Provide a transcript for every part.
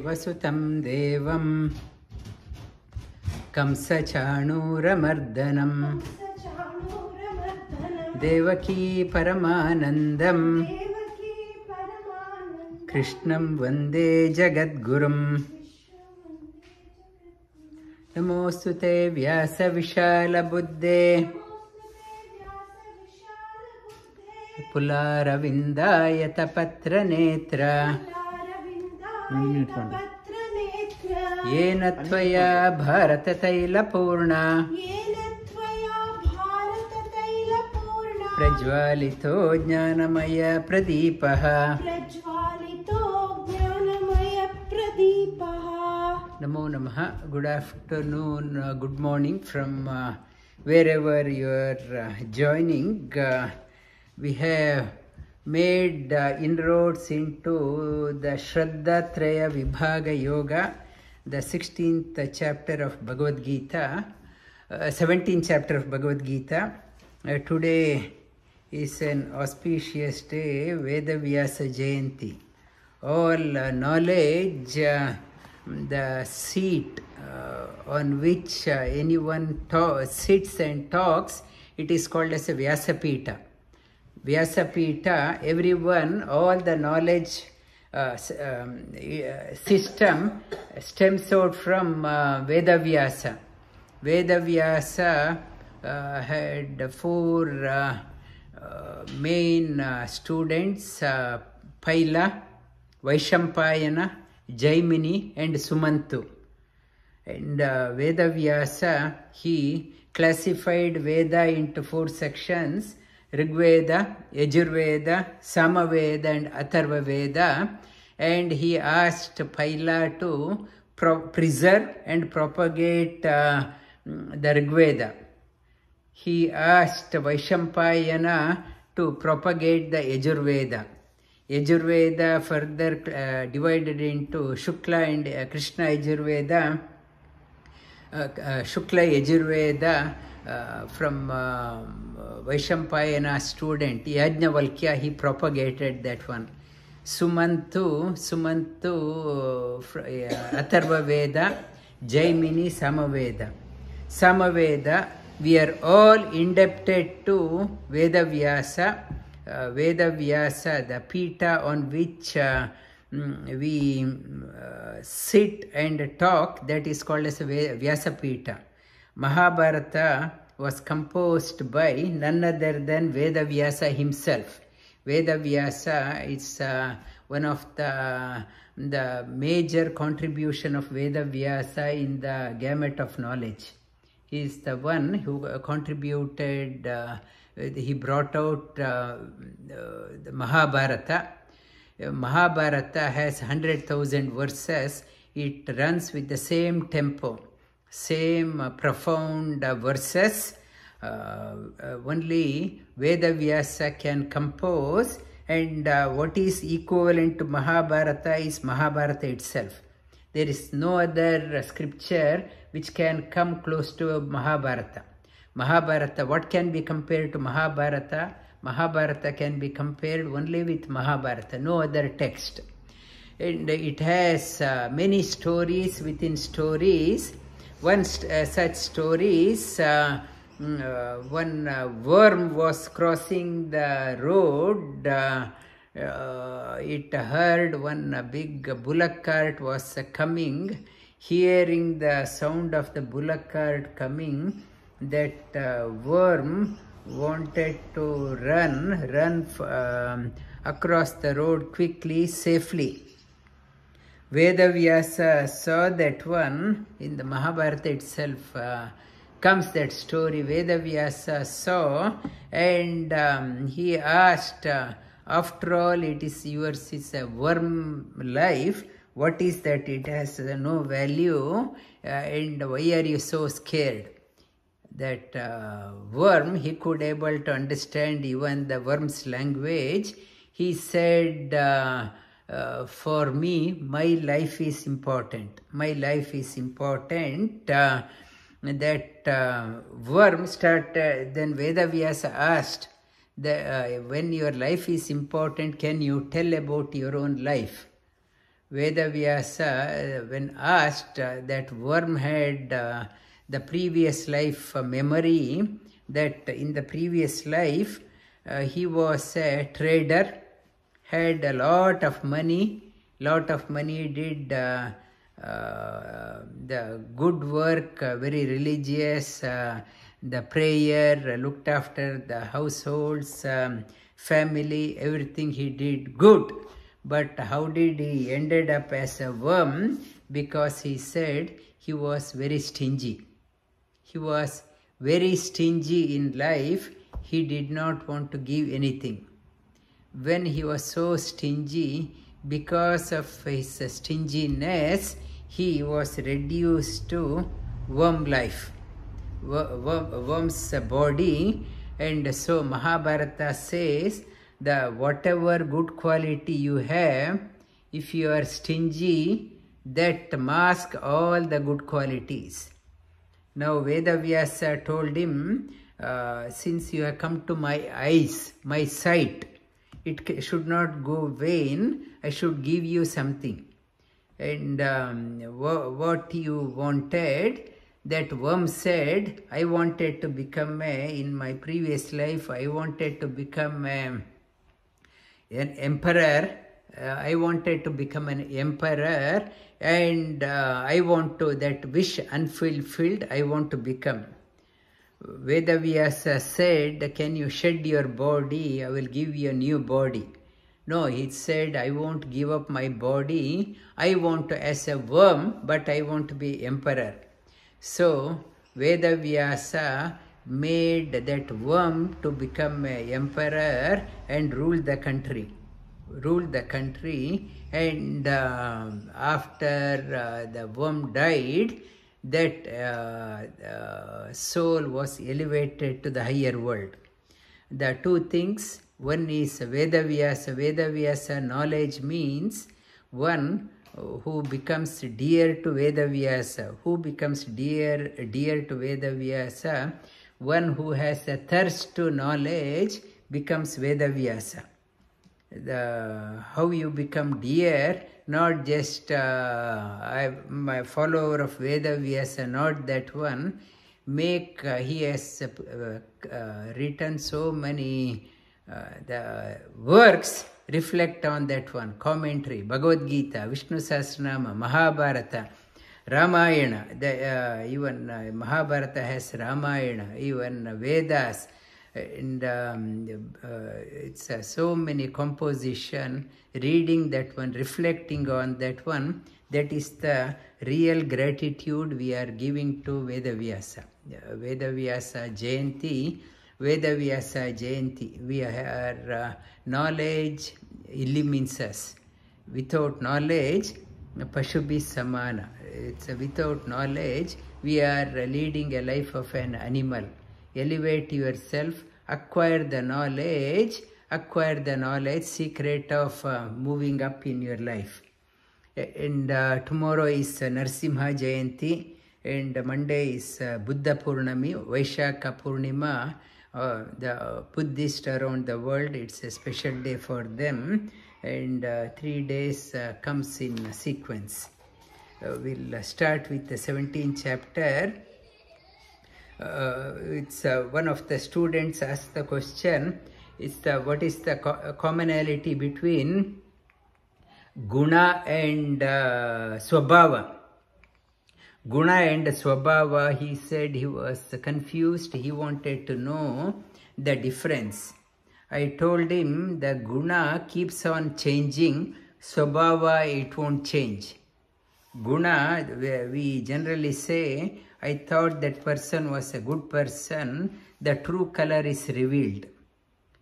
देवसुतं देवं कंसचाणूरमर्दनं देवकी परमानन्दं कृष्णं वन्दे जगद्गुरुं। नमोऽस्तु ते व्यासविशालबुद्धे पुलारविन्दायतपत्रनेत्र येन त्वया भारततैलपूर्णा प्रज्वालितो ज्ञानमयप्रदीपः। Namo Namaha. Good afternoon, good morning from wherever you are joining. We have made inroads into the Shraddhatraya Vibhaga Yoga, the 16th chapter of Bhagavad Gita, 17th chapter of Bhagavad Gita. Today is an auspicious day, Vedavyasa Jayanti. All knowledge, the seat on which anyone sits and talks, it is called as a Vyasapita. Vyasapita, everyone, all the knowledge system stems out from Vedavyasa. Vedavyasa had four main students, Paila, Vaishampayana, Jaimini and Sumantu. And Vedavyasa, he classified Veda into four sections: Rigveda, Yajurveda, Samaveda and Atharva Veda. And he asked Paila to preserve and propagate the Rigveda. He asked Vaishampayana to propagate the Yajurveda. Yajurveda further divided into Shukla and Krishna Yajurveda. Shukla Yajurveda from Vaishampayana student Yajnavalkya, he propagated that one. Sumantu Atharva Veda, Jaimini Samaveda. Samaveda, we are all indebted to Vedavyasa. Vedavyasa, the pita on which we sit and talk, that is called as Vyasapita. Mahabharata was composed by none other than Vedavyasa himself. Vedavyasa is one of the major contribution of Vedavyasa in the gamut of knowledge. He is the one who contributed, he brought out the Mahabharata. Mahabharata has 100,000 verses. It runs with the same tempo, same profound verses. Only Vedavyasa can compose, and what is equivalent to Mahabharata is Mahabharata itself. There is no other scripture which can come close to Mahabharata. Mahabharata, what can be compared to Mahabharata? Mahabharata can be compared only with Mahabharata, no other text. And it has many stories within stories. One such story is one worm was crossing the road. It heard one big bullock cart was coming. Hearing the sound of the bullock cart coming, that worm wanted to run across the road quickly, safely. Vedavyasa saw that one. In the Mahabharata itself comes that story. Vedavyasa saw, and he asked, after all, it is yours, is a worm life. What is that? It has no value, and why are you so scared? That worm, he could able to understand even the worm's language. He said, for me, my life is important. My life is important. That worm started, then Vedavyasa asked, when your life is important, can you tell about your own life? Vedavyasa, when asked that worm had the previous life memory, that in the previous life he was a trader, had a lot of money, did the good work, very religious, the prayer, looked after the households, family, everything he did good. But how did he ended up as a worm? Because he said he was very stingy. He was very stingy in life. He did not want to give anything. When he was so stingy, because of his stinginess, he was reduced to worm life, worm's body. And so Mahabharata says that whatever good quality you have, if you are stingy, that masks all the good qualities. Now Vedavyasa told him, since you have come to my eyes, my sight, it should not go vain. I should give you something. And what you wanted, that worm said, I wanted to become in my previous life, I wanted to become an emperor. I wanted to become an emperor, and I want to, that wish unfulfilled, I want to become. Vedavyasa said, can you shed your body? I will give you a new body. No, he said, I won't give up my body. I want to, as a worm, but I want to be emperor. So Vedavyasa made that worm to become an emperor and rule the country. And after the worm died, that soul was elevated to the higher world. The two things, one is Vedavyasa. Vedavyasa knowledge means one who becomes dear to Vedavyasa. Who becomes dear to Vedavyasa? One who has a thirst to knowledge becomes Vedavyasa. How you become dear, not just I'm a follower of Vedavyasa, not that one. He has written so many the works reflect on that one. Commentary, Bhagavad Gita, Vishnu Sahasranama, Mahabharata, Ramayana. Even Mahabharata has Ramayana, even Vedas. And it's so many composition, reading that one, reflecting on that one, that is the real gratitude we are giving to Vedavyasa. Vedavyasa Jayanti, we are knowledge illumines us. Without knowledge, Pashubhi Samana. It's without knowledge, we are leading a life of an animal. Elevate yourself, acquire the knowledge, secret of moving up in your life. And tomorrow is Narsimha Jayanti, and Monday is Buddha Purnami, Vaishaka Purnima. The Buddhists around the world, it's a special day for them, and 3 days comes in sequence. We'll start with the 17th chapter. It's one of the students asked the question, what is the commonality between Guna and Swabhava? Guna and Swabhava, he said he was confused, he wanted to know the difference. I told him the Guna keeps on changing, Swabhava it won't change. Guna, we generally say, I thought that person was a good person, the true color is revealed.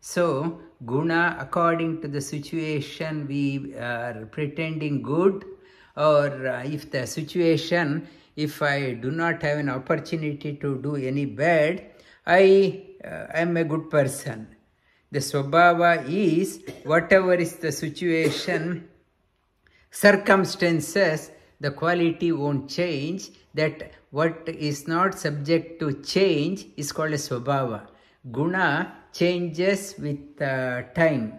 So, Guna, according to the situation, we are pretending good, or if the situation, if I do not have an opportunity to do any bad, I am a good person. The Swabhava is, whatever is the situation, circumstances, the quality won't change. That what is not subject to change is called a Swabhava. Guna changes with time.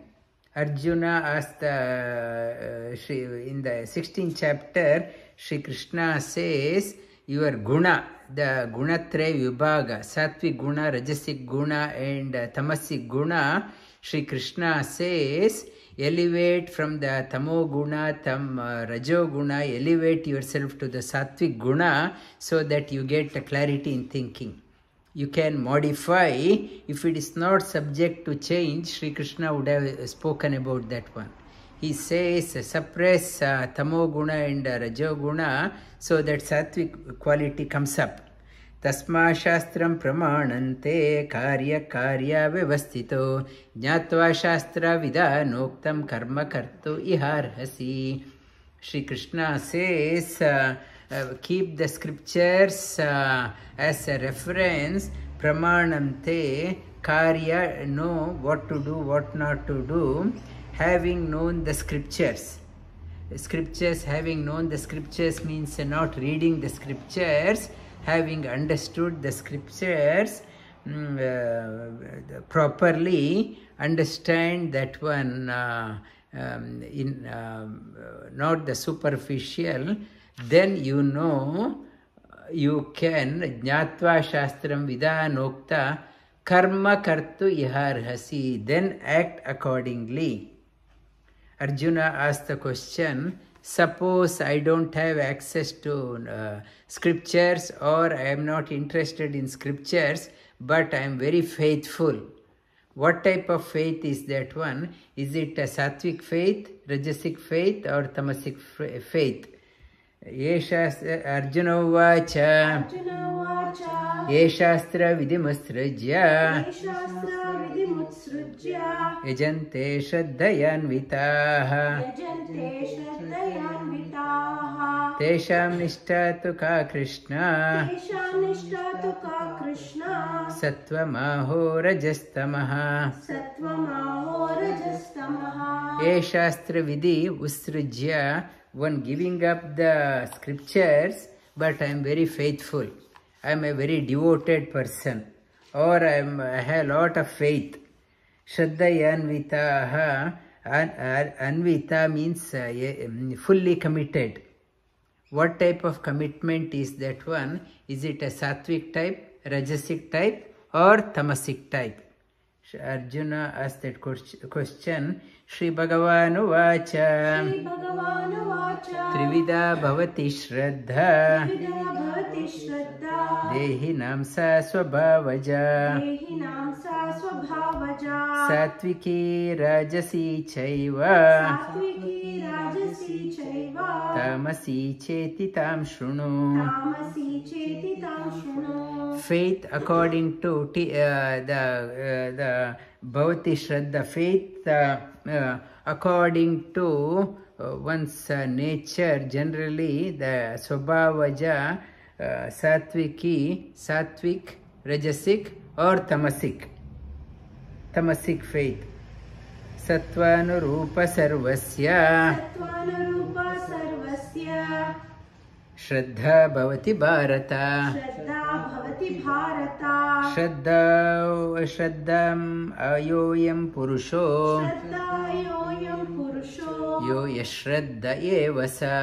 Arjuna asked in the 16th chapter, Shri Krishna says, your guna, the gunatraya vibhaga, sattvic guna, rajasic guna and tamasic guna, Shri Krishna says, elevate from the tamo guna, rajo guna, elevate yourself to the sattvic guna so that you get a clarity in thinking. You can modify. If it is not subject to change, Sri Krishna would have spoken about that one. He says, suppress tamo guna and rajo guna so that sattvic quality comes up. Tasma shastram pramanante karya karya vyavastito jnatva shastra vidanoktam karma kartu iharhasi. Sri Krishna says, keep the scriptures as a reference. Pramanante, karya, know what to do, what not to do, having known the scriptures. Having known the scriptures means not reading the scriptures, having understood the scriptures properly, understand that one not the superficial, then you know you can jnatva shastram vidanokta karma kartu iharhasi, then act accordingly. Arjuna asked the question, suppose I don't have access to scriptures, or I am not interested in scriptures, but I am very faithful. What type of faith is that one? Is it a sattvic faith, rajasic faith or tamasic faith? Arjuna uvacha ye shastra vidimutsrujya yajante shraddhayanvitaha tesham nishtha tu ka Krishna sattva-maho rajastamaha ye shastra vidi usrujya, one giving up the scriptures, but I am very faithful. I am a very devoted person, or I have a lot of faith. Shraddhayanvitaha, anvita means fully committed. What type of commitment is that one? Is it a sattvic type, rajasic type or tamasic type? Arjuna asked that question. Shri Bhagavan uvacha Trivida bhavati shraddha Dehinam sa swabhavaja Satviki rajasi chaiva Tamasi cheti tam shrunu. Faith according to the bhavati shraddha, faith according to one's nature, generally the swabhavaja, sattvic, rajasic or tamasic faith. Sattvanurupa sarvasya Shraddha bhavati bharata. Shraddham ayoyam purusho yo yashraddha evasa.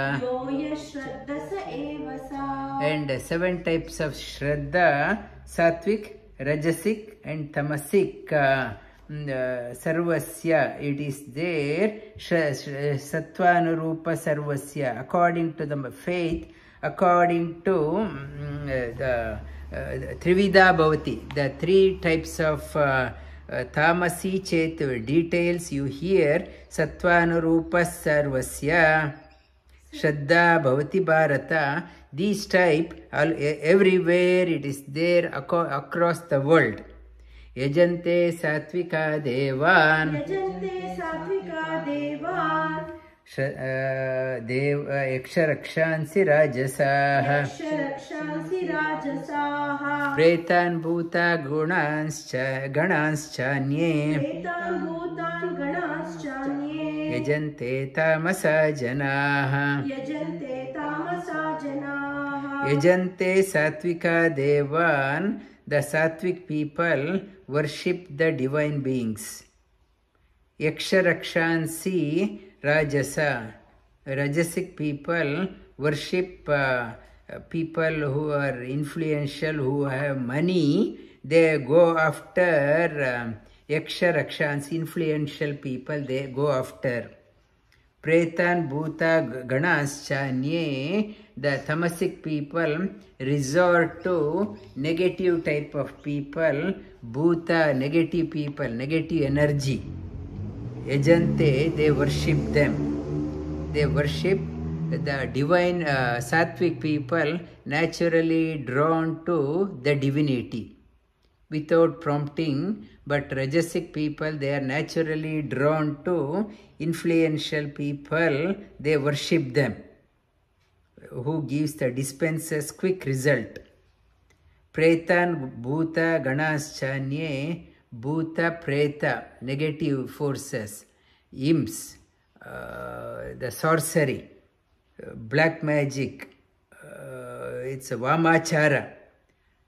And 7 types of shraddha: sattvic, rajasic and tamasic. Sarvasya, it is there. Sattvanurupa sarvasya, according to the faith, according to the Trivida bhavati, the 3 types of tamasi chet details you hear. Sattvanurupa sarvasya, Shraddha bhavati bharata. These type, everywhere it is there across the world. Yajante satvika devan yaksharakshansi rajasaha pretan bhuta gananscha-nye yajante tamasa janaha. Yajante satvika devan, the sattvic people worship the divine beings. Yaksharakshansi Rajasa. Rajasic people worship people who are influential, who have money. They go after Yaksharakshans, influential people, they go after. Pretan Bhuta Ganas Chanye, the tamasic people resort to negative type of people, Bhuta, negative people, negative energy. Yajante, they worship them. They worship the divine sattvic people, naturally drawn to the divinity without prompting, but Rajasic people, they are naturally drawn to influential people, they worship them, who gives the dispenses quick result. Pretan Bhuta Ganas Chanye, Bhuta Preta, negative forces, imps, the sorcery, black magic, it's a Vamachara.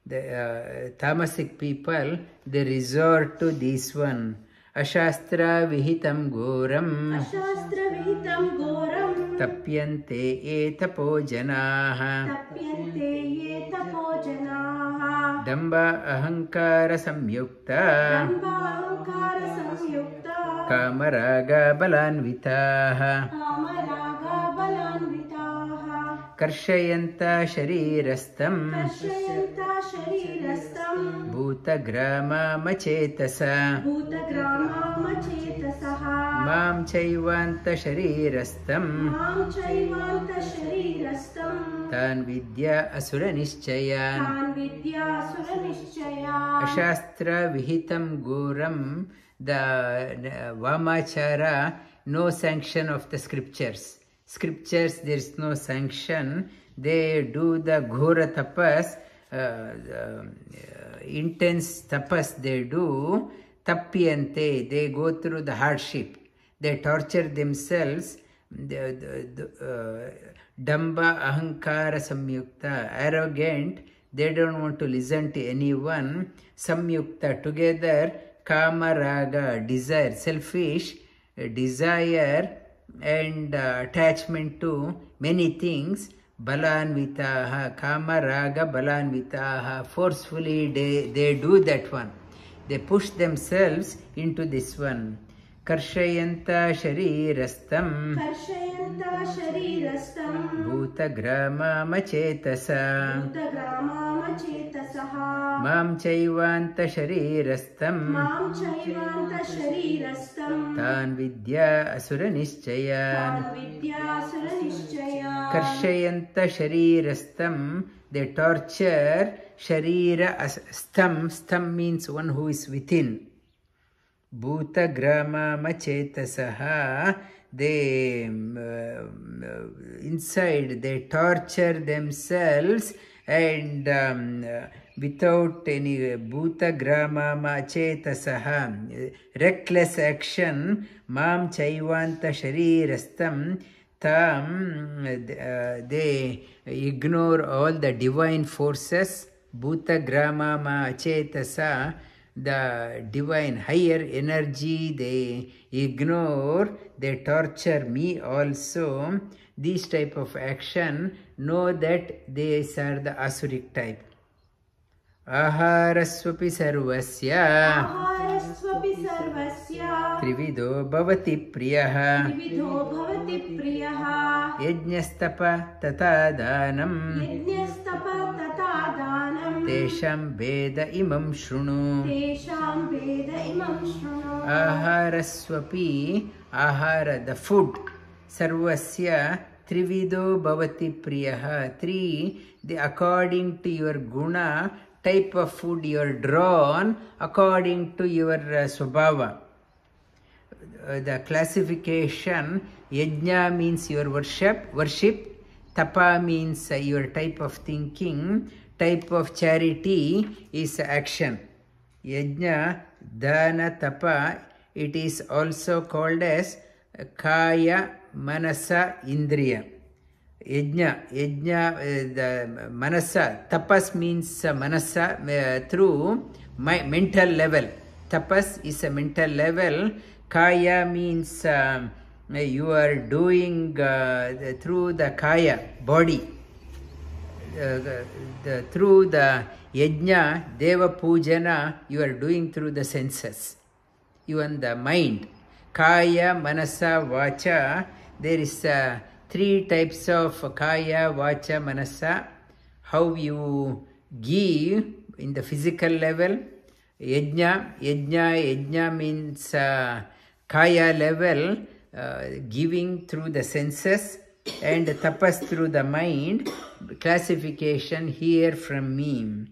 The tamasic people, they resort to this one. Ashastra vihitam goram. Ashastra vihitam goram. Tapyante etapo janaha. Tapyante etapo janaha. Damba ahankara samyukta. Damba ahankara samyukta. Kamaraga balanvitaha. Kamaraga balanvitaha. Karshayanta sharirastam. Karshayanta sharirastam. Bhutagrama machetasa. Bhutagrama machetasaha. Mam chaivanta sharirastam. Mam chaivanta sharirastam. Tan vidya asura nischayan. Tan vidya asura nischayan. Ashastra vihitam goram, the Vamachara, no sanction of the scriptures. Scriptures, there is no sanction. They do the Ghora tapas, intense tapas they do. Tapyante, they go through the hardship. They torture themselves. Damba ahankara samyukta, arrogant, they don't want to listen to anyone. Samyukta, together, kama raga, desire, selfish, desire and attachment to many things. Balanvitaha, kama raga balanvitaha, forcefully they do that one. They push themselves into this one. Karshayanta sharirastam. Karshayanta sharirastam. Bhutagrama machetasa. Bhutagrama machetasaha. Mam chaivanta sharirastam. Mam chaivanta sharirastam. Tan vidya asura nischayan. Tan vidya asura nischayan. Karshayanta sharirastam. They torture sharira stam. Stam means one who is within. Bhutagrama machetasaha, they inside they torture themselves and without any bhutagrama machetasaha, reckless action, mam chaivanta sharirastam, tam, they ignore all the divine forces, bhutagrama machetasa, the divine higher energy, they ignore, they torture me also. This type of action, know that these are the asuric type. Aharasvapi sarvasya. Aharasvapi sarvasya. Trivido bhavati priyaha. Trivido bhavati priyaha. Yajnastapa tata danam. Yajnastapa tata danam. Tesham veda imam shrunu. Tesham veda imam shrunu. Aharasvapi, ahara, the food. Sarvasya trivido bhavati priyaha. Three, according to your guna, type of food you are drawn, according to your swabhava. The classification, yajna means your worship, tapa means your type of thinking, type of charity is action. Yajna, dana, tapa, it is also called as kaya, manasa, indriya. Yajna, the manasa, tapas means manasa through my mental level. Tapas is a mental level. Kaya means you are doing through the kaya, body. Through the yajna, deva pujana, you are doing through the senses, even the mind. Kaya, manasa, vacha. There is 3 types of kaya, vacha, manasa. How you give in the physical level. Yajna means kaya level, giving through the senses, and tapas through the mind. Classification here from me.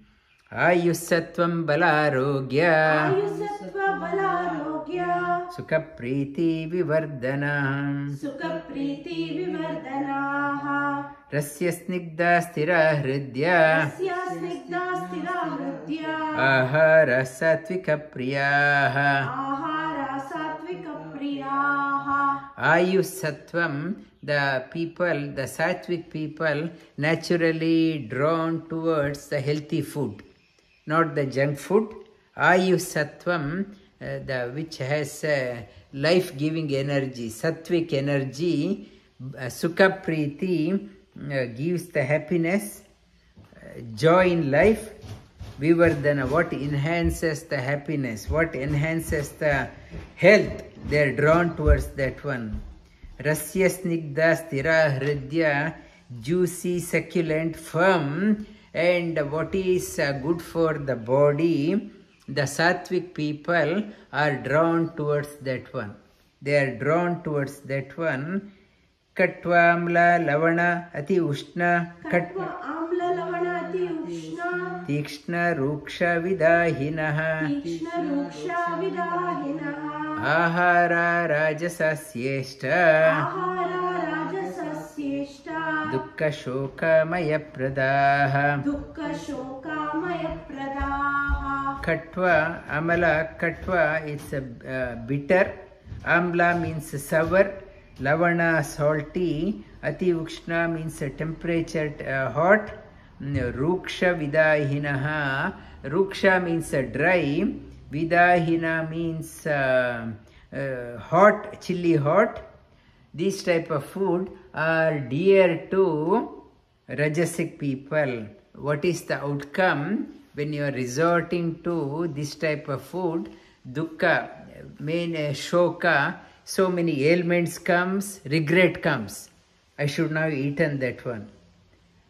Ayusattvam balarogya, Ayusattva balarogya, Sukha priti vivardana, Sukha priti vivardanaha, Rasya snigdha stira hridya, Rasya snigdha stira hridya, Ahara satvika priyaha. Ahara satvika priyaha. Ayusattvam, the people, the sattvic people, naturally drawn towards the healthy food, not the junk food. Ayusattvam, which has life-giving energy, sattvic energy. Sukha priti gives the happiness, joy in life. Vivardana, what enhances the happiness, what enhances the health, they are drawn towards that one. Rasya snigdha stira hridya, juicy, succulent, firm, and what is good for the body, the sattvic people are drawn towards that one. They are drawn towards that one. Katvamla lavana ati ushna, Katva amla lavana ati ushna, tikshna ruksha vidahinaha, Tikshna ruksha vidahinaha, ahara rajasasyeshta, Ahara rajasasyeshta, dukkha shoka maya pradaha. Dukkha shoka maya pradaha. Katva, amala, katva, it's a bitter. Amla means sour. Lavana, salty. Ati ukshna means temperature hot. Ruksha vidahinaha. Ruksha means dry. Vidahina means hot, chilly hot. These type of food are dear to Rajasic people. What is the outcome when you are resorting to this type of food? Dukkha, main shoka, so many ailments comes, regret comes. I should now eaten that one.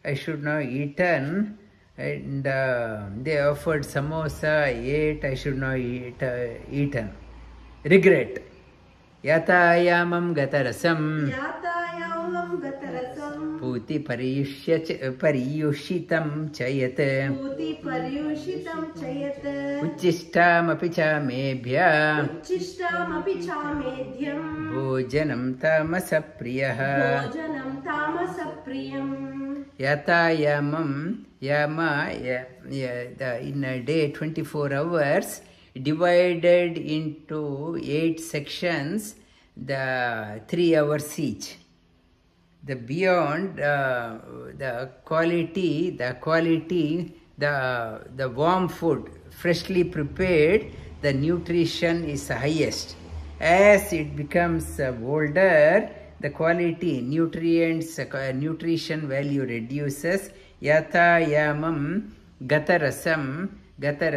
I should now eaten, and they offered samosa, I ate, I should now eaten. Regret. Yatayamam gatarasam. Yatayamam gatarasam, Puti pariyushitam chayat. Puti paryushitam chayat, Uchishtam apicha mebhya. Uchishtam api chamedhyam, Bhojanam tamasa priyaha. Bhojanam tamasa priyam. Yatayamam, yama, in a day 24 hours, divided into 8 sections, the 3 hours each. The beyond the quality, the warm food, freshly prepared, the nutrition is highest. As it becomes older, the quality, nutrition value reduces. Yatayamam gatarasam. There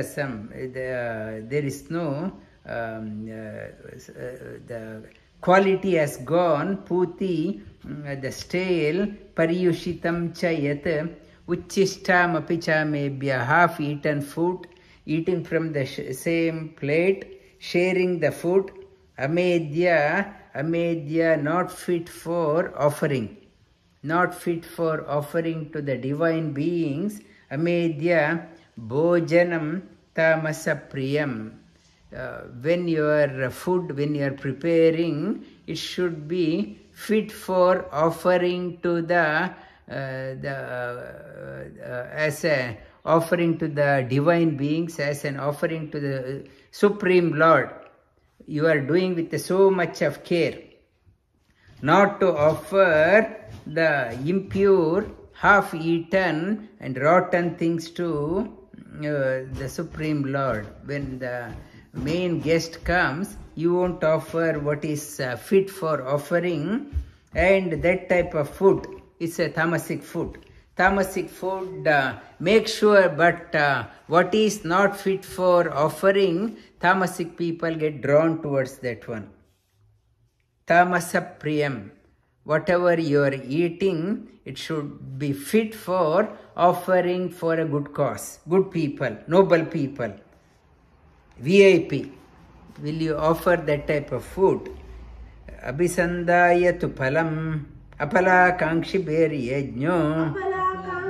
is no, the quality has gone. Puti, the stale. Pariyushitam chayat. Uchishtam apicha mebhya, half eaten food, eating from the same plate, sharing the food. Amedya, not fit for offering. Not fit for offering to the divine beings. Amedya, bhojanam tamasa priyam. When your food, when you are preparing, it should be fit for offering to as a offering to the divine beings, as an offering to the Supreme Lord. You are doing with so much of care. Not to offer the impure, half-eaten and rotten things to the Supreme Lord. When the main guest comes, you won't offer what is fit for offering, and that type of food is a tamasic food. Tamasic food, make sure, but what is not fit for offering, tamasic people get drawn towards that one. Tamasa priyam. Whatever you are eating, it should be fit for offering for a good cause, good people, noble people, VIP. Will you offer that type of food? Abhisandaya tu phalam, apala kankshi beri yajno,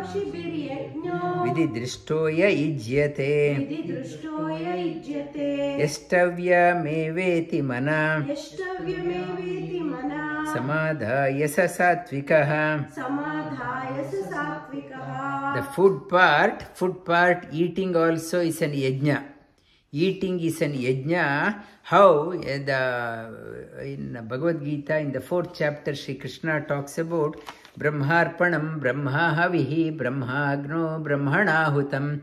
अपलाकांक्षि बिर्यज्ञो vidhi drishtoya ijyate, विधि दृष्टोय युज्यते yastavya meveti mana, यष्टव्यमेवेति मना samadhaya sa satvikaha. समाधाय स सात्विकः The food part, eating also is an yajna. Eating is an yajna. How in Bhagavad Gita, in the 4th chapter, Sri Krishna talks about Brahmarpanam, Brahma Havihi, Brahmagno, Brahmanahutam,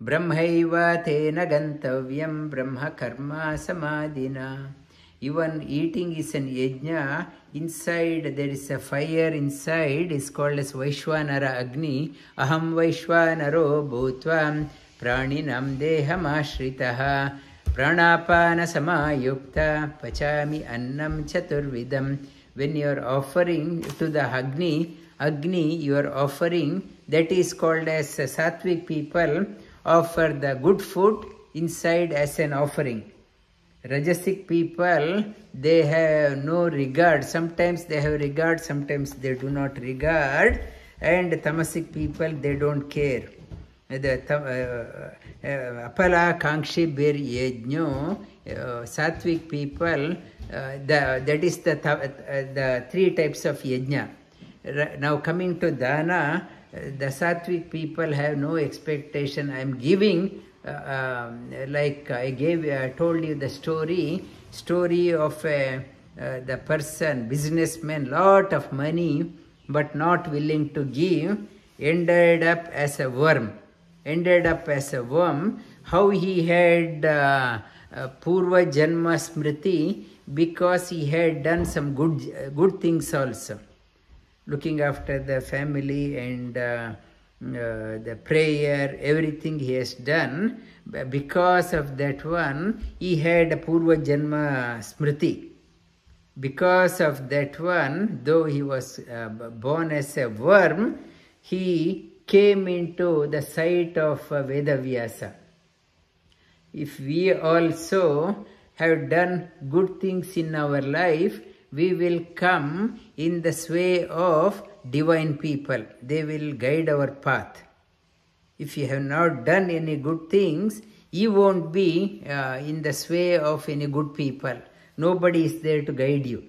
Brahmaiva Tena Gantavyam, Brahma Karma Samadhina. Even eating is an yajna. Inside there is a fire inside, is called as Vaishwanara Agni. Aham Vaishwanaro Bhutvam Praninam Deham Ashritaha Pranapana Samayukta Pachami Annam Chaturvidam. When you are offering to the Agni, you are offering, that is called as Sattvic people offer the good food inside as an offering. Rajasic people, they have no regard. Sometimes they have regard, sometimes they do not regard. And tamasic people, they don't care. Apala kankshi bir yajno, sattvic people, that is the 3 types of yajna. Now coming to dana, the sattvic people have no expectation. I am giving. Like I told you the story of the person, businessman, lot of money, but not willing to give, ended up as a worm. How he had Purva Janma Smriti, because he had done some good things also, looking after the family and the prayer, everything he has done. Because of that one, he had a Purva Janma Smriti. Because of that one, though he was born as a worm, he came into the sight of Vedavyasa. If we also have done good things in our life, we will come in the sway of divine people. They will guide our path. If you have not done any good things, you won't be in the sway of any good people. Nobody is there to guide you.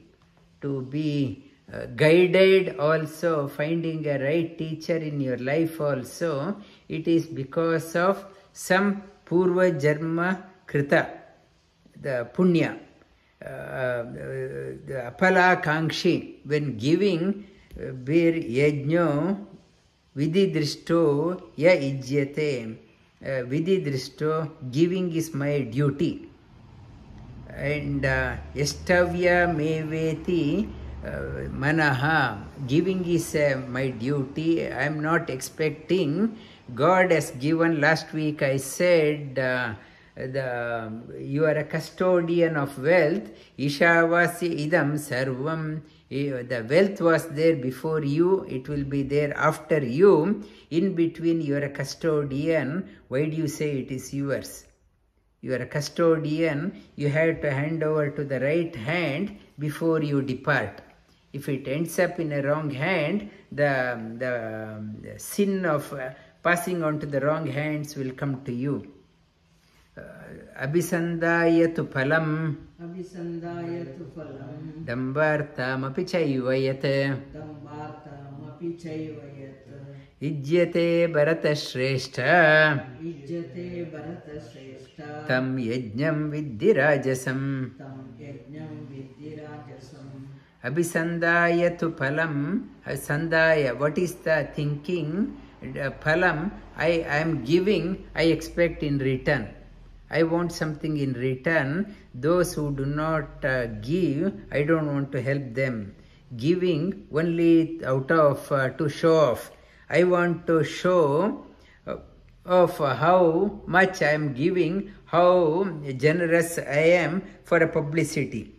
To be guided also, finding a right teacher in your life also, it is because of some Purva Janma Krita, the Punya. The Apala Kankshi, when giving, Bir Yajno Vidhi Drishto Ya Ijyate. Vidhi Drishto, giving is my duty. And Yastavya Meveti Manaha, giving is my duty. I am not expecting. God has given. Last week I said you are a custodian of wealth. Ishavasi idam sarvam. The wealth was there before you, it will be there after you. In between, you are a custodian. Why do you say it is yours? You are a custodian. You have to hand over to the right hand before you depart. If it ends up in a wrong hand, the sin of passing on to the wrong hands will come to you. Abhisandaya tu phalam, dambartam api chaivayat, ijyate bharata shrestha, tam yajnam vidhi rajasam. Abhisandaya tu phalam, sandaya, what is the thinking? Phalam, I am giving, I expect in return. I want something in return. Those who do not give, I don't want to help them. Giving only out of to show off. I want to show of how much I am giving, how generous I am for a publicity.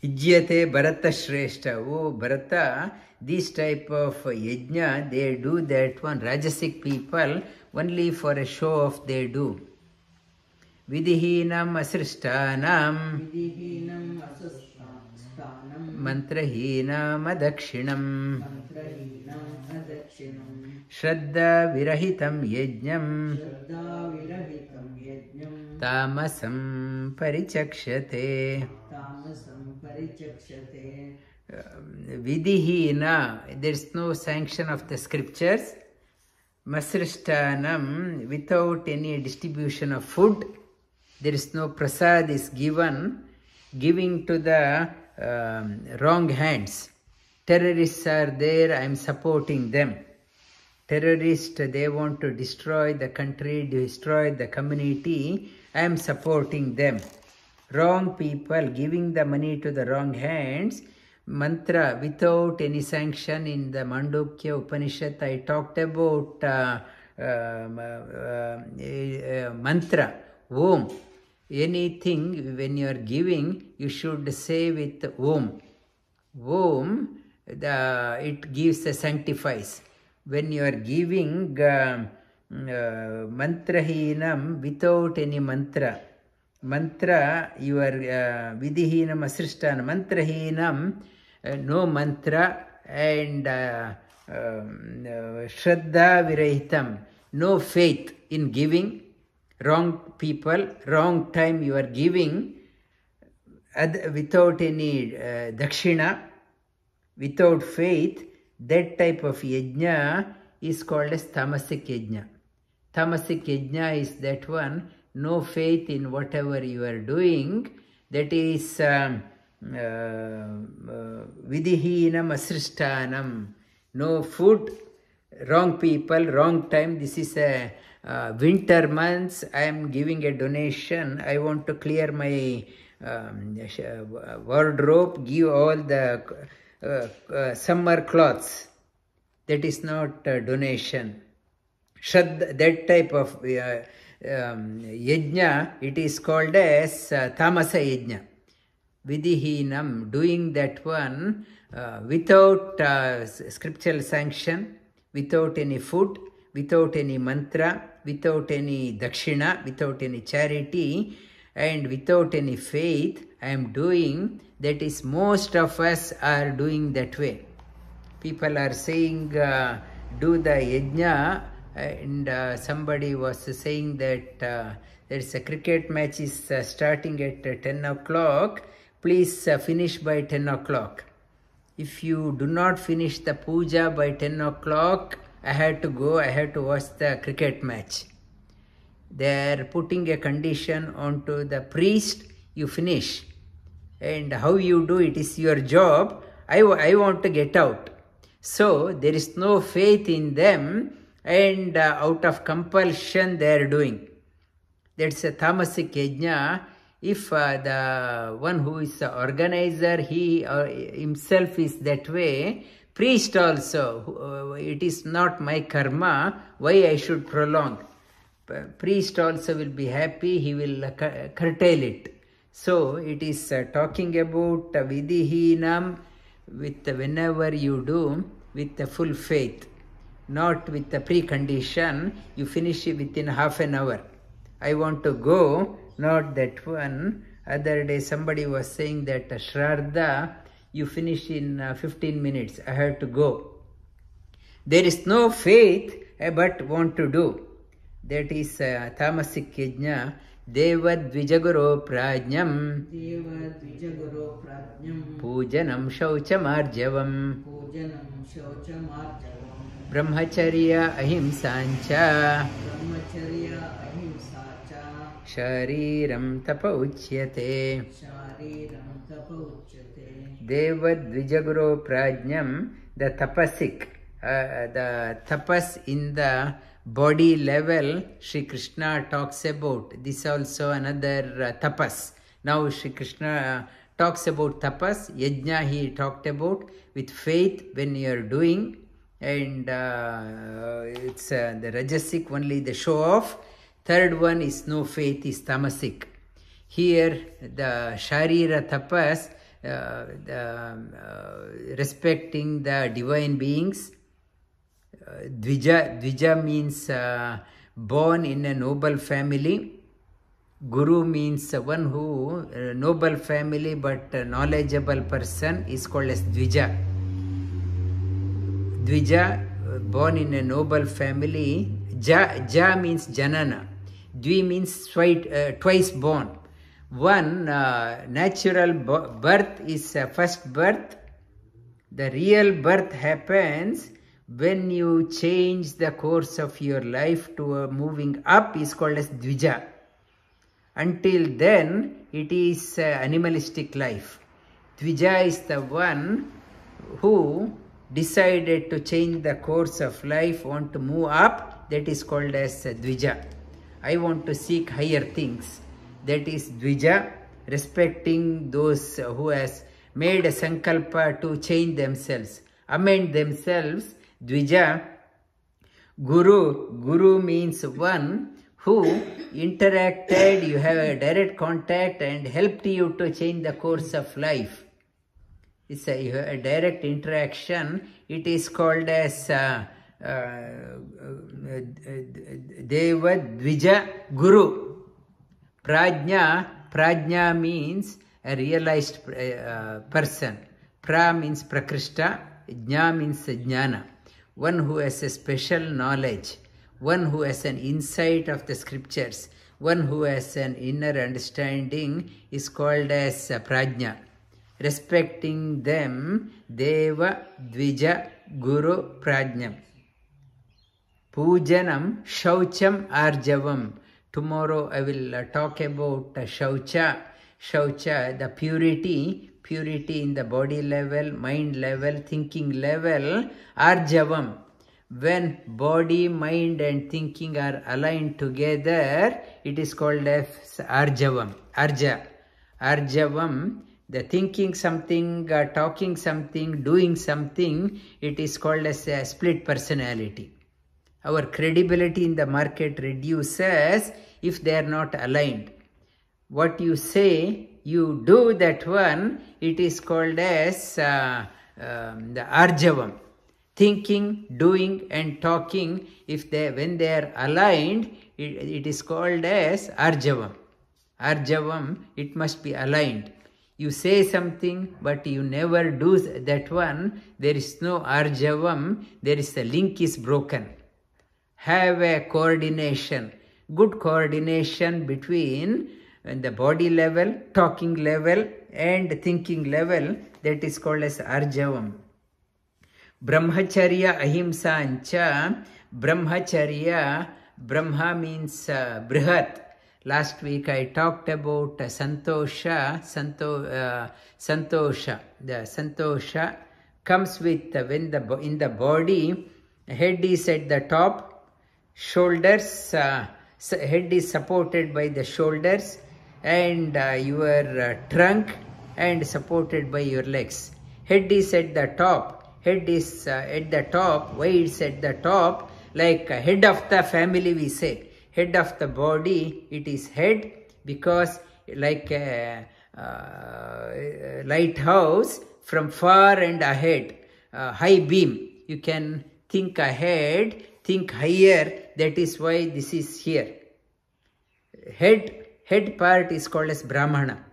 Ijyate Bharata Shrestha. Oh, Bharata, this type of yajna, they do that one. Rajasic people, only for a show off they do. Vidihinam asrishtanam. Vidihinam asrishtanam. Mantrahinam adakshinam. Mantrahinam adakshinam. Shraddha virahitam yajnam. Shraddha virahitam yajnam. Tamasam parichakshate. Tamasam parichakshate. Vidihina, there is no sanction of the scriptures. Masrishtanam, without any distribution of food. There is no prasad is given. Giving to the wrong hands. Terrorists are there, I am supporting them. Terrorists, they want to destroy the country, destroy the community, I am supporting them. Wrong people giving the money to the wrong hands. Mantra, without any sanction in the Mandukya Upanishad, I talked about mantra, Om. Anything, when you are giving, you should say with Om. Om, it gives a sanctifies. When you are giving mantrahinam, without any mantra, you are vidihinam asrishtanam, mantrahinam, no mantra, and shraddha virahitam, no faith in giving. Wrong people, wrong time you are giving, without any dakshina, without faith. That type of yajna is called as tamasic yajna. Tamasic yajna is that one, no faith in whatever you are doing. That is vidihinam asrishtanam, no food, wrong people, wrong time. This is a winter months, I am giving a donation. I want to clear my wardrobe, give all the summer clothes. That is not donation. That type of yajna, it is called as tamasa yajna. Vidihinam, doing that one without scriptural sanction, without any food, without any mantra, without any dakshina, without any charity, and without any faith, I am doing. That is, most of us are doing that way. People are saying, do the yajna, and somebody was saying that there is a cricket match is starting at 10 o'clock. Please finish by 10 o'clock. If you do not finish the puja by 10 o'clock, I had to go, I had to watch the cricket match. They are putting a condition onto the priest, you finish. And how you do it is your job. I want to get out. So there is no faith in them, and out of compulsion they are doing. That's a tamasic yajna. If the one who is the organizer, he himself is that way, priest also, it is not my karma, why I should prolong. Priest also will be happy, he will curtail it. So it is talking about vidihinam, with whenever you do, with the full faith, not with the precondition, you finish it within half an hour. I want to go, not that one. Other day somebody was saying that Shraddha, you finish in 15 minutes, I have to go. There is no faith, but want to do. That is tamasic yajna. Deva dvijaguro prajnam. Deva dvijaguro prajnam. Pujanam shauchamarjavam. Pujanam shauchamarjavam. Brahmacharya ahimsancha. Brahmacharya ahimsacha. Shariram tapa uchyate. Shariram tapa uchyate. Deva dvijaguro prajnam, the tapasic, the tapas in the body level, Sri Krishna talks about. This also another tapas. Now Sri Krishna talks about tapas. Yajna he talked about with faith when you are doing. And it's the rajasic, only the show off. Third one is no faith, is tamasic. Here the sharira tapas, respecting the divine beings. Dvija means born in a noble family. Guru means one who noble family but knowledgeable person is called as Dvija. Dvija, born in a noble family. Ja means Janana. Dvi means twice born. One natural birth is first birth. The real birth happens when you change the course of your life to moving up, is called as Dvija. Until then, it is animalistic life. Dvija is the one who decided to change the course of life, want to move up, that is called as Dvija. I want to seek higher things. That is Dvija, respecting those who has made a sankalpa to change themselves, amend themselves. Dvija. Guru means one who interacted, you have a direct contact and helped you to change the course of life. It's a direct interaction. It is called as Deva Dvija Guru. Prajna means a realized person. Pra means Prakrishta. Jna means Jnana. One who has a special knowledge. One who has an insight of the scriptures. One who has an inner understanding is called as Prajna. Respecting them, Deva Dvija Guru Prajnam. Pujanam Shaucham Arjavam. Tomorrow I will talk about Shaucha. Shaucha, the purity in the body level, mind level, thinking level. Arjavam. When body, mind and thinking are aligned together, it is called as Arjavam. Arjavam, the thinking something, talking something, doing something, it is called as a split personality. Our credibility in the market reduces if they are not aligned. What you say, you do that one, it is called as the Arjavam. Thinking, doing and talking, when they are aligned, it is called as Arjavam. Arjavam, it must be aligned. You say something, but you never do that one, there is no Arjavam, the link is broken. Have a coordination, good coordination between the body level, talking level and thinking level, that is called as Arjavam. Brahmacharya ahimsa ancha. Brahmacharya, Brahma means Brihat. Last week I talked about Santosha. Santosha. The Santosha comes with when in the body, head is at the top, shoulders, head is supported by the shoulders and your trunk and supported by your legs. Head is at the top. Head is at the top. Why it's at the top? Like head of the family we say. Head of the body, it is head because like a lighthouse from far and ahead. High beam. You can think ahead, think higher. That is why this is here. Head part is called as Brahmana.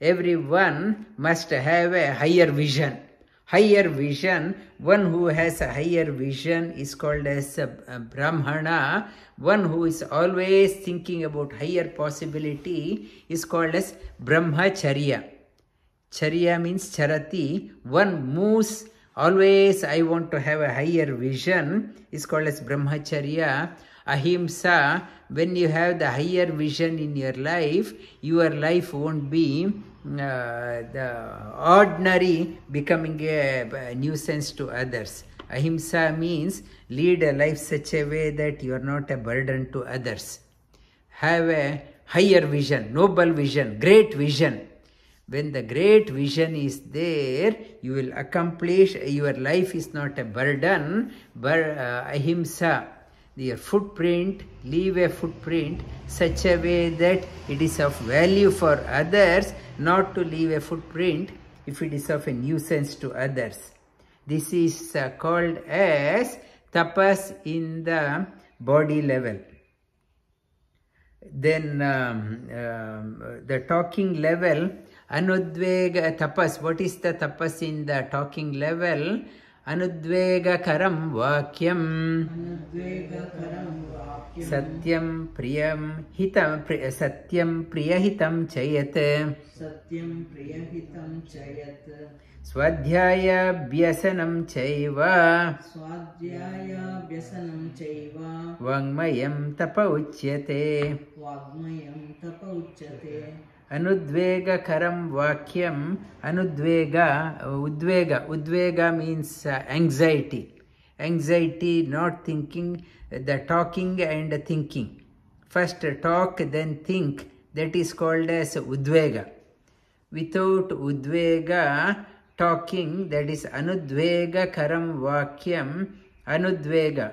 Everyone must have a higher vision. Higher vision, one who has a higher vision is called as a Brahmana. One who is always thinking about higher possibility is called as Brahmacharya. Charya means charati. One moves always, I want to have a higher vision, is called as Brahmacharya. Ahimsa, when you have the higher vision in your life won't be the ordinary becoming a nuisance to others. Ahimsa means lead a life such a way that you are not a burden to others. Have a higher vision, noble vision, great vision. When the great vision is there, you will accomplish, your life is not a burden, but ahimsa. Your footprint, leave a footprint such a way that it is of value for others, not to leave a footprint if it is of a nuisance to others. This is called as tapas in the body level. Then the talking level, anudvega tapas. What is the tapas in the talking level? Anudvega karam vakyam. Anudvegakaram vakyam. Satyam priyam hitam satyam priyahitam chayat. Satyam priyahitam chayat. Swadhyaya bhyasanam chaiva. Swadhyaya vyasanam chaiva. Vangmayam tapa uchyate. Vagmayam tapa uchyate. Anudvega karam vakyam. Anudvega, udvega means anxiety. Anxiety, not thinking, the talking and thinking. First talk, then think. That is called as udvega. Without udvega, talking, that is anudvega karam vakyam. Anudvega,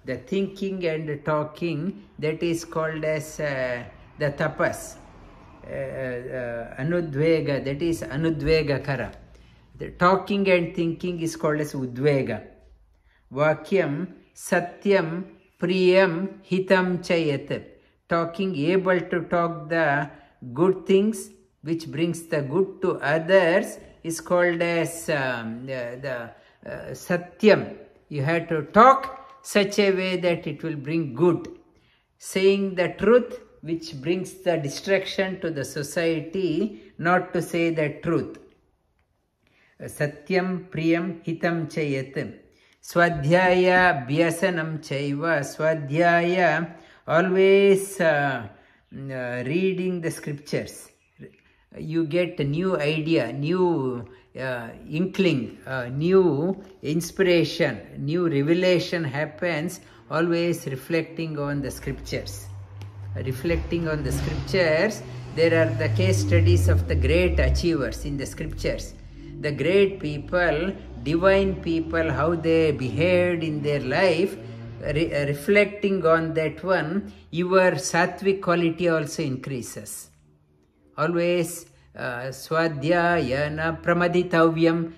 the thinking and talking, that is called as the tapas. Anudvega, that is anudvega kara. The talking and thinking is called as udvega. Vakyam, satyam, priyam, hitam chayat. Talking, able to talk the good things which brings the good to others is called as satyam. You have to talk such a way that it will bring good. Saying the truth which brings the destruction to the society, not to say the truth. Satyam priyam hitam chayat. Swadhyaya bhyasanam chaiva. Swadhyaya, always reading the scriptures. You get a new idea, new inkling, new inspiration, new revelation happens, always reflecting on the scriptures. Reflecting on the scriptures, there are the case studies of the great achievers in the scriptures. The great people, divine people, how they behaved in their life, reflecting on that one, your sattvic quality also increases. Always swadhyayana pramaditavyam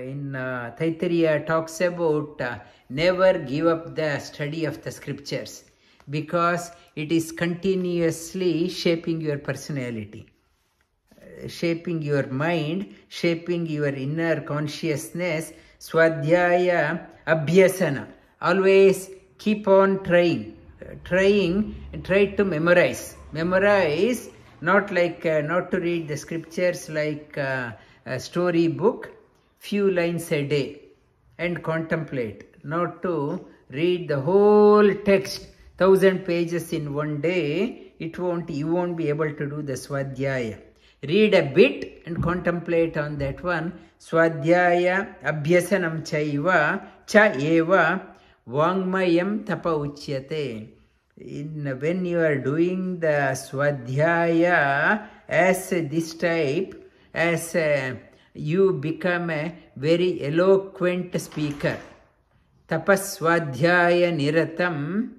in Taittiriya talks about never give up the study of the scriptures, because it is continuously shaping your personality, shaping your mind, shaping your inner consciousness. Swadhyaya abhyasana, always keep on trying and try to memorize. Memorize, not like not to read the scriptures like a story book, few lines a day and contemplate. Not to read the whole text, 1000 pages in one day. You won't be able to do the swadhyaya. Read a bit and contemplate on that one. Swadhyaya abhyasanam chaiva cha eva vangmayam tapa uchyate. When you are doing the swadhyaya as this type, as you become a very eloquent speaker. Tapaswadhyaya niratam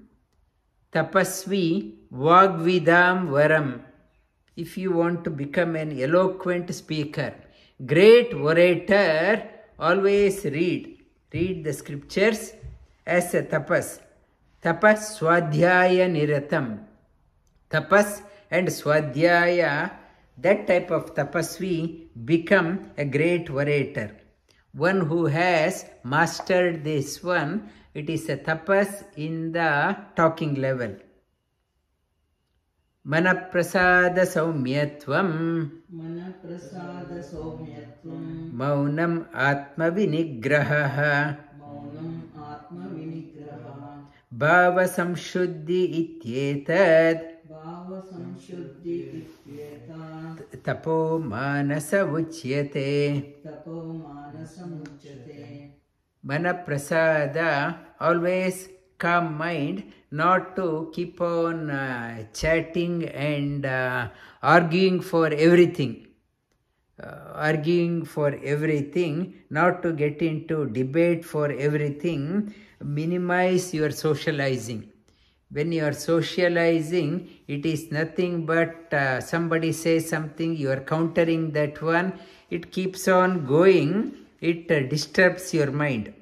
tapasvi vagvidam varam. If you want to become an eloquent speaker, great orator, always read the scriptures as a tapas. Tapas swadhyaya niratam. Tapas and swadhyaya, that type of tapasvi become a great orator. One who has mastered this one, it is a tapas in the talking level. Manaprasada saumyatvam. Manaprasada saumyatvam. Maunam atma vinigraha. Maunam atma vinigraha. Bhava samshuddhi ityetad. Bhava samshuddhi ityetad. Tapo manasa uchyate. Tapo manasa uchyate. Mana prasada, always calm mind, not to keep on chatting and arguing for everything. Not to get into debate for everything. Minimize your socializing. When you are socializing, it is nothing but somebody says something, you are countering that one. It keeps on going. It disturbs your mind.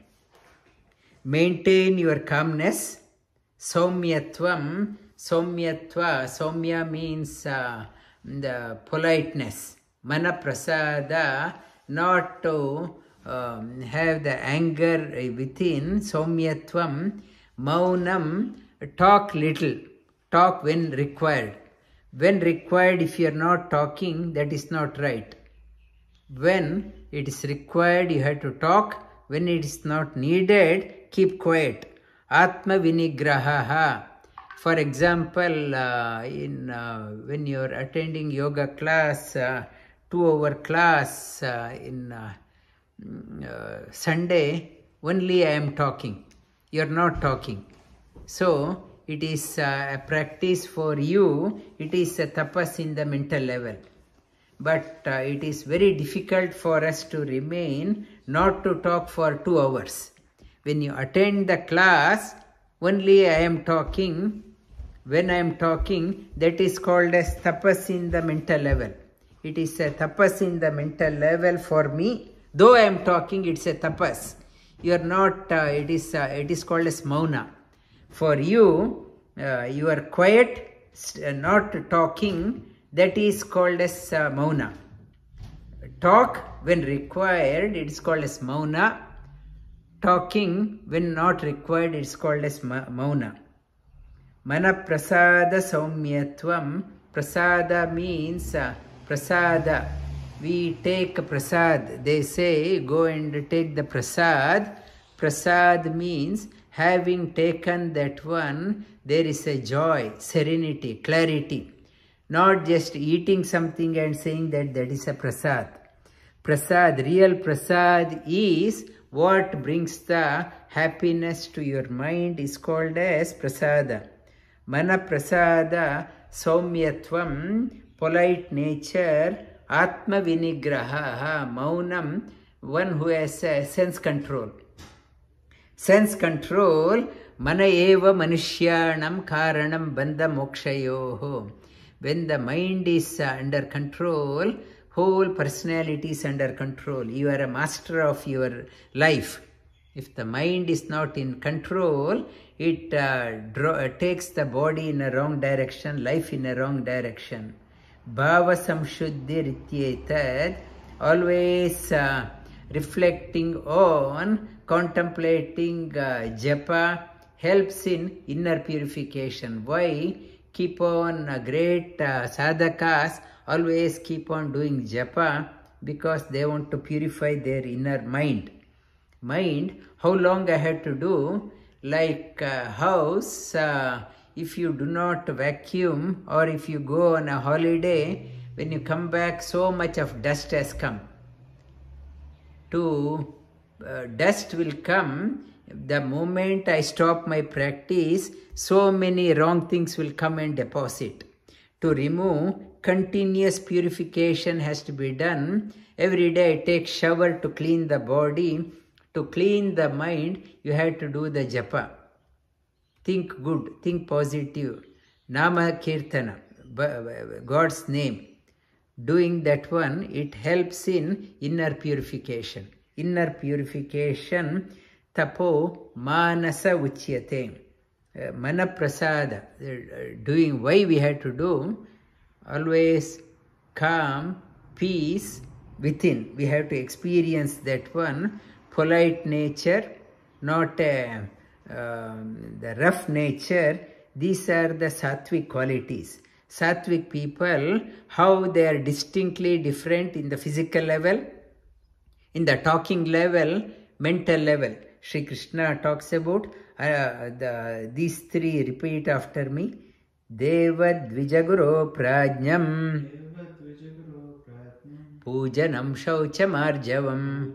Maintain your calmness. Saumyatvam. Saumya means the politeness. Mana prasada, not to have the anger within. Saumyatvam. Maunam, talk little. Talk when required. When required, if you are not talking, that is not right. When it is required, you have to talk. When it is not needed, keep quiet. Atma vinigraha. For example, when you are attending yoga class, 2-hour class in Sunday, only I am talking. You are not talking. So, it is a practice for you. It is a tapas in the mental level. But it is very difficult for us to remain not to talk for 2 hours. When you attend the class, only I am talking. When I am talking, that is called as tapas in the mental level. It is a tapas in the mental level for me. Though I am talking, it's a tapas. You are not, it is called as mauna. For you, you are quiet, not talking. That is called as mauna. Talk when required, it is called as mauna. Talking when not required, it is called as mauna. Mana prasada saumyatvam. Prasada means prasada. We take prasad. They say go and take the prasad. Prasad means having taken that one, there is a joy, serenity, clarity. Not just eating something and saying that that is a prasad. Prasad, real prasad is what brings the happiness to your mind is called as prasada. Mana prasada, saumyatvam, polite nature, atma vinigraha, maunam, one who has sense control. Sense control, mana eva manushyanam karanam bandha mokshayoho. When the mind is under control, whole personality is under control. You are a master of your life. If the mind is not in control, it takes the body in a wrong direction, life in a wrong direction. Bhava samshuddhi rityetad, always reflecting on, contemplating japa helps in inner purification. Why? Keep on great sadhakas always keep on doing japa because they want to purify their inner mind. How long I have to do? Like a house, if you do not vacuum or if you go on a holiday, when you come back, so much of dust has come. Dust will come. The moment I stop my practice, so many wrong things will come and deposit. To remove, continuous purification has to be done. Every day I take shower to clean the body. To clean the mind, you have to do the japa. Think good, think positive. Nama Kirtana, God's name. Doing that one, it helps in inner purification. Inner purification, tapo manasa uchyate. Mana prasada, doing why we have to do, always calm, peace within. We have to experience that one, polite nature, not the rough nature. These are the sattvic qualities. Sattvic people, how they are distinctly different in the physical level, in the talking level, mental level. Sri Krishna talks about these three, repeat after me. Deva Dvijaguro Prajnam Pujanam Shauchamarjavam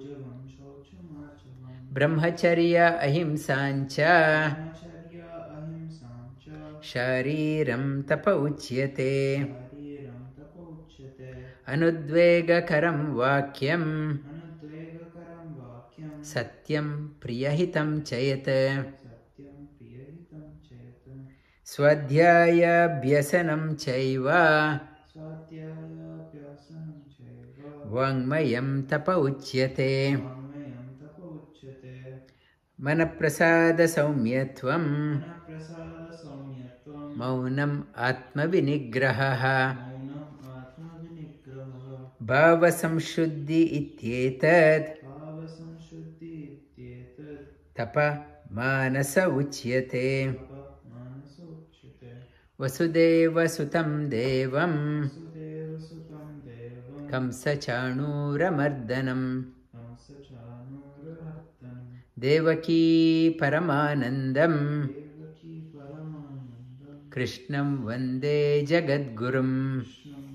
ब्रह्मचर्य अहिंसाञ्च ब्रह्मचर्य अहिंसां च शारीरं तप उच्यते शरीरं तप उच्यते अनुद्वेगकरं वाक्यम् अनुद्वेगकरं वाक्यं सत्यं प्रियहितं च यत् सत्यं प्रियहितं च यत् स्वाध्यायाभ्यसनं चैव स्वाध्यायाभ्यासनं चैव वाङ्मयं तप उच्यते वाङ्मयं तप उच्यते मनःप्रसादसौम्यत्वं मनःप्रसादसौम्यत्वं मौनम् आत्मविनिग्रहः मौनम् आत्मविनिग्रहः भावसंशुद्धि इत्येतत् भावसंशुद्धि इत्येतत् तप मानस उच्यते मानस उच्यते वसुदेवसुतं देवं वसुदेवसुतं देवं कंसचाणूरमर्दनम् कंसचाणूरमर्दनं देवकी परमानन्दम् देवकी परमानन्दं कृष्णं वन्दे जगद्गुरुम् कृष्णं